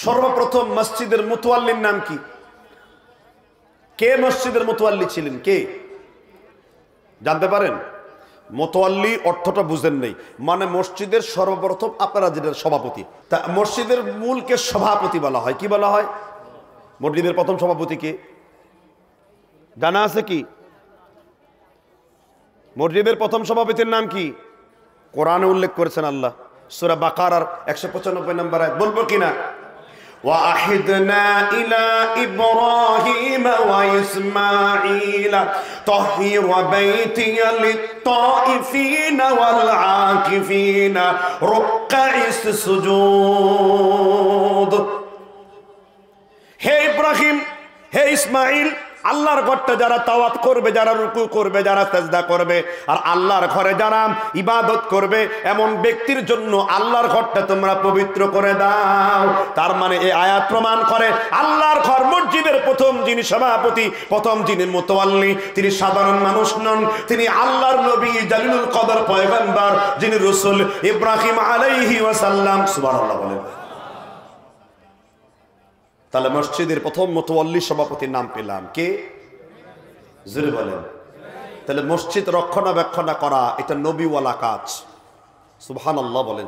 সর্বপ্রথম মসজিদের মুতওয়াল্লির নাম কি? কে মসজিদের মুতওয়াল্লি ছিলেন? কে জানতে পারেন? মুতওয়াল্লি অর্থটা বুঝেন নেই, মানে মসজিদের সর্বপ্রথম আপনারা যেটা সভাপতি, তা মসজিদের মূলকে সভাপতি বলা হয়। কি বলা হয়? মসজিদের প্রথম সভাপতি কে জানা আছে কি? মসজিদের প্রথম সভাপতির নাম কি? কোরআনে উল্লেখ করেছেন আল্লাহ, সূরা বাকারার 195 নম্বর আয়াত। বলবো কিনা? وَأَحِدْنَا إِلَى إِبْرَاهِيمَ وَإِسْمَاعِيلَ طَهِّرْ بَيْتِيَ لِلطَّائِفِينَ وَالْعَاكِفِينَ رُكَّعِ السُّجُودِ। হে ইব্রাহিম, হে ইসমাইল, আল্লাহর ঘরটা যারা তাওয়াফ করবে, যারা রুকু করবে, যারা সাজদা করবে, আর আল্লাহর ঘরে যারা ইবাদত করবে, এমন ব্যক্তির জন্য আল্লাহর ঘরটা তোমরা পবিত্র করে দাও। তার মানে এই আয়াত প্রমাণ করে আল্লাহর ঘর মসজিদের প্রথম যিনি সভাপতি, প্রথম যিনি মুতওয়াল্লি, তিনি সাধারণ মানুষ নন, তিনি আল্লাহর নবী জালিলুল কদর পয়গম্বর, যিনি রাসূল ইব্রাহিম আলাইহি ওয়াসাল্লাম। সুবহানাল্লাহ বলেন। তাহলে মসজিদের প্রথম মুতওয়াল্লি সভাপতির নাম পেলাম কে? জোরে বলেন। তাহলে মসজিদ রক্ষণাবেক্ষণ করা এটা নবীওয়ালা কাজ। সুবহানাল্লাহ বলেন।